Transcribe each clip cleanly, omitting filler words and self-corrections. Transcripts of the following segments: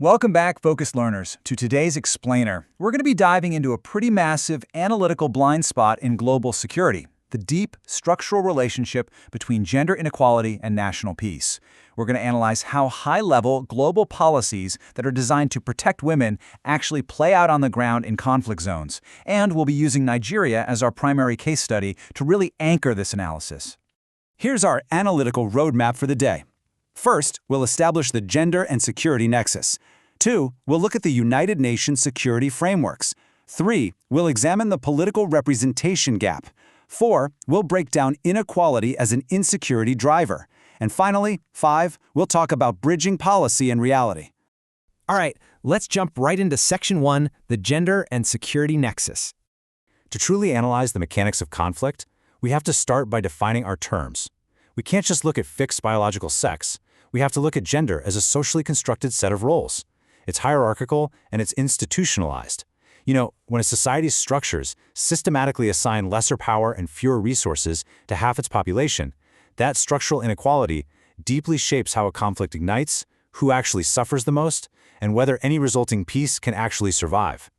Welcome back, focused learners, to today's Explainer. We're going to be diving into a pretty massive analytical blind spot in global security, the deep structural relationship between gender inequality and national peace. We're going to analyze how high-level global policies that are designed to protect women actually play out on the ground in conflict zones. And we'll be using Nigeria as our primary case study to really anchor this analysis. Here's our analytical roadmap for the day. First, we'll establish the gender and security nexus. 2, we'll look at the United Nations security frameworks. 3, we'll examine the political representation gap. 4, we'll break down inequality as an insecurity driver. And finally, 5, we'll talk about bridging policy and reality. All right, let's jump right into Section 1, the gender and security nexus. To truly analyze the mechanics of conflict, we have to start by defining our terms. We can't just look at fixed biological sex. We have to look at gender as a socially constructed set of roles. It's hierarchical and it's institutionalized. You know, when a society's structures systematically assign lesser power and fewer resources to half its population, that structural inequality deeply shapes how a conflict ignites, who actually suffers the most, and whether any resulting peace can actually survive.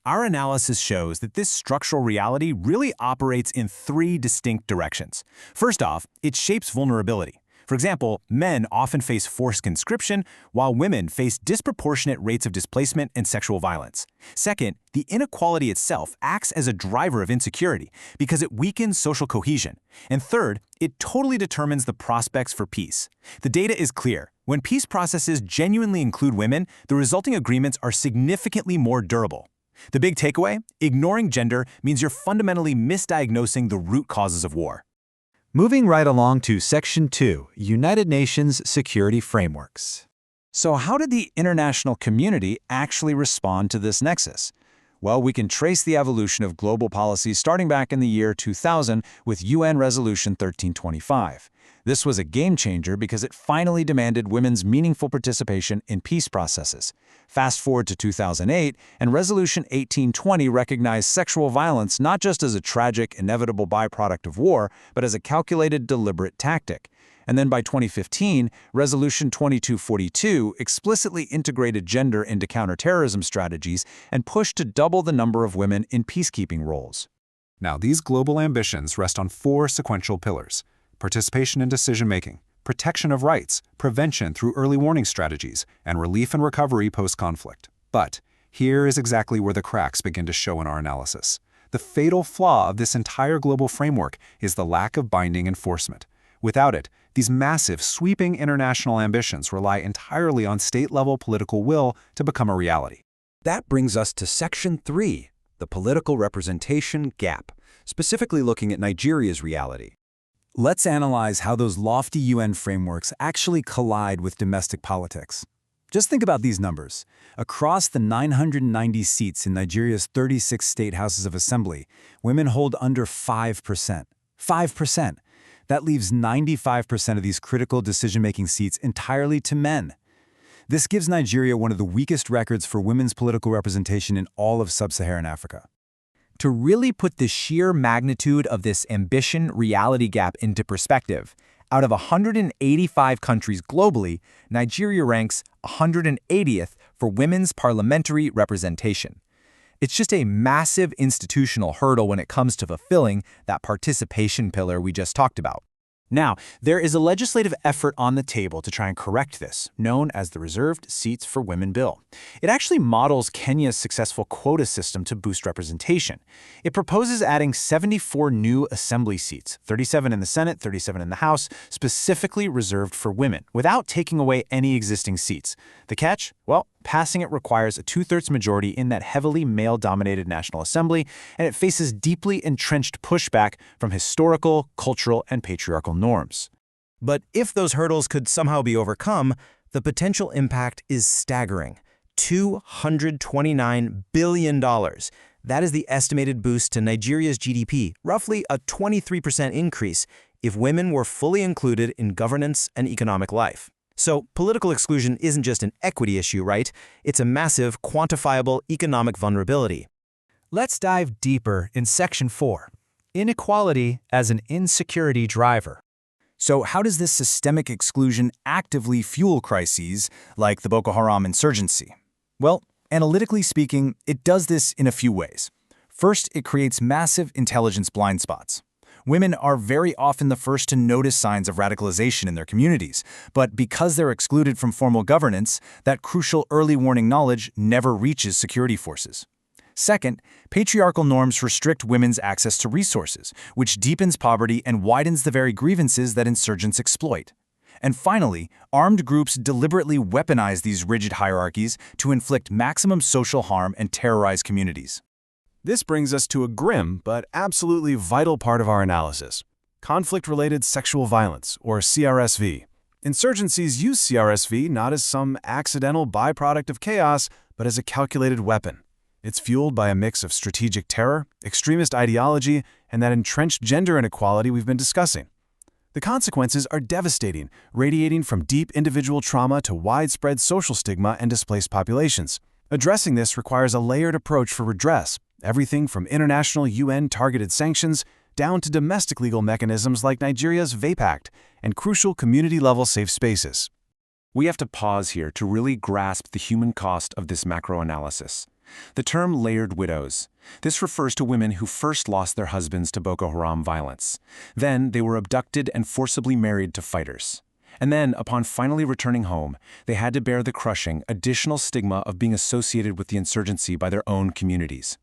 Our analysis shows that this structural reality really operates in 3 distinct directions. First off, it shapes vulnerability. For example, men often face forced conscription, while women face disproportionate rates of displacement and sexual violence. Second, the inequality itself acts as a driver of insecurity because it weakens social cohesion. And third, it totally determines the prospects for peace. The data is clear. When peace processes genuinely include women, the resulting agreements are significantly more durable. The big takeaway? Ignoring gender means you're fundamentally misdiagnosing the root causes of war. Moving right along to Section 2, United Nations Security Frameworks. So how did the international community actually respond to this nexus? Well, we can trace the evolution of global policy starting back in the year 2000 with UN Resolution 1325. This was a game changer because it finally demanded women's meaningful participation in peace processes. Fast forward to 2008, and Resolution 1820 recognized sexual violence not just as a tragic, inevitable byproduct of war, but as a calculated, deliberate tactic. And then by 2015, Resolution 2242 explicitly integrated gender into counterterrorism strategies and pushed to double the number of women in peacekeeping roles. Now, these global ambitions rest on 4 sequential pillars: participation in decision-making, protection of rights, prevention through early warning strategies, and relief and recovery post-conflict. But here is exactly where the cracks begin to show in our analysis. The fatal flaw of this entire global framework is the lack of binding enforcement. Without it, these massive, sweeping international ambitions rely entirely on state-level political will to become a reality. That brings us to Section 3, the political representation gap, specifically looking at Nigeria's reality. Let's analyze how those lofty UN frameworks actually collide with domestic politics. Just think about these numbers. Across the 990 seats in Nigeria's 36 state houses of assembly, women hold under 5%. 5%. That leaves 95% of these critical decision-making seats entirely to men. This gives Nigeria one of the weakest records for women's political representation in all of sub-Saharan Africa. To really put the sheer magnitude of this ambition-reality gap into perspective, out of 185 countries globally, Nigeria ranks 180th for women's parliamentary representation. It's just a massive institutional hurdle when it comes to fulfilling that participation pillar we just talked about. Now, there is a legislative effort on the table to try and correct this, known as the Reserved Seats for Women Bill. It actually models Kenya's successful quota system to boost representation. It proposes adding 74 new assembly seats, 37 in the Senate, 37 in the House, specifically reserved for women, without taking away any existing seats. The catch? Well, passing it requires a 2/3 majority in that heavily male-dominated National Assembly, and it faces deeply entrenched pushback from historical, cultural, and patriarchal norms. But if those hurdles could somehow be overcome, the potential impact is staggering. $229 billion. That is the estimated boost to Nigeria's GDP, roughly a 23% increase if women were fully included in governance and economic life. So political exclusion isn't just an equity issue, right? It's a massive, quantifiable economic vulnerability. Let's dive deeper in Section 4, inequality as an insecurity driver. So how does this systemic exclusion actively fuel crises like the Boko Haram insurgency? Well, analytically speaking, it does this in a few ways. First, it creates massive intelligence blind spots. Women are very often the first to notice signs of radicalization in their communities, but because they're excluded from formal governance, that crucial early warning knowledge never reaches security forces. Second, patriarchal norms restrict women's access to resources, which deepens poverty and widens the very grievances that insurgents exploit. And finally, armed groups deliberately weaponize these rigid hierarchies to inflict maximum social harm and terrorize communities. This brings us to a grim but absolutely vital part of our analysis: conflict-related sexual violence, or CRSV. Insurgencies use CRSV not as some accidental byproduct of chaos, but as a calculated weapon. It's fueled by a mix of strategic terror, extremist ideology, and that entrenched gender inequality we've been discussing. The consequences are devastating, radiating from deep individual trauma to widespread social stigma and displaced populations. Addressing this requires a layered approach for redress, everything from international UN-targeted sanctions down to domestic legal mechanisms like Nigeria's VAPE Act and crucial community-level safe spaces. We have to pause here to really grasp the human cost of this macro-analysis. The term layered widows. This refers to women who first lost their husbands to Boko Haram violence. Then they were abducted and forcibly married to fighters. And then, upon finally returning home, they had to bear the crushing, additional stigma of being associated with the insurgency by their own communities.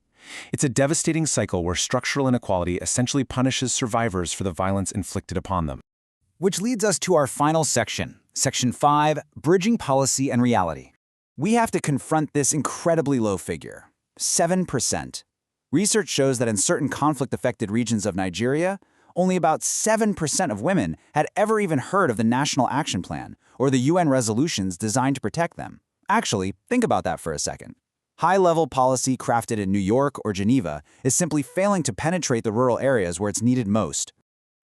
It's a devastating cycle where structural inequality essentially punishes survivors for the violence inflicted upon them. Which leads us to our final section, Section 5, Bridging Policy and Reality. We have to confront this incredibly low figure, 7%. Research shows that in certain conflict-affected regions of Nigeria, only about 7% of women had ever even heard of the National Action Plan or the UN resolutions designed to protect them. Actually, think about that for a second. High-level policy crafted in New York or Geneva is simply failing to penetrate the rural areas where it's needed most.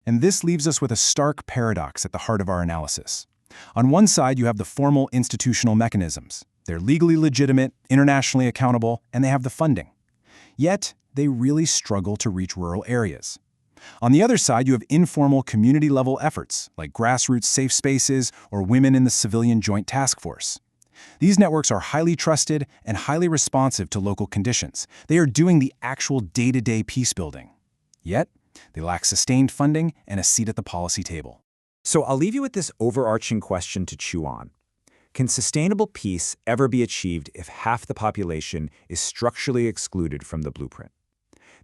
And this leaves us with a stark paradox at the heart of our analysis. On one side, you have the formal institutional mechanisms. They're legally legitimate, internationally accountable, and they have the funding. Yet, they really struggle to reach rural areas. On the other side, you have informal community-level efforts, like grassroots safe spaces or women in the Civilian Joint Task Force. These networks are highly trusted and highly responsive to local conditions. They are doing the actual day-to-day peace building. Yet, they lack sustained funding and a seat at the policy table. So I'll leave you with this overarching question to chew on. Can sustainable peace ever be achieved if half the population is structurally excluded from the blueprint?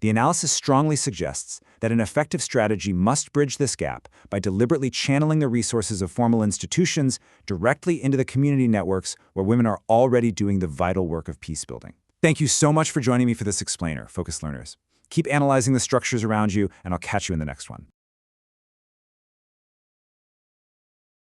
The analysis strongly suggests that an effective strategy must bridge this gap by deliberately channeling the resources of formal institutions directly into the community networks where women are already doing the vital work of peace building. Thank you so much for joining me for this explainer, Focused Learners. Keep analyzing the structures around you, and I'll catch you in the next one.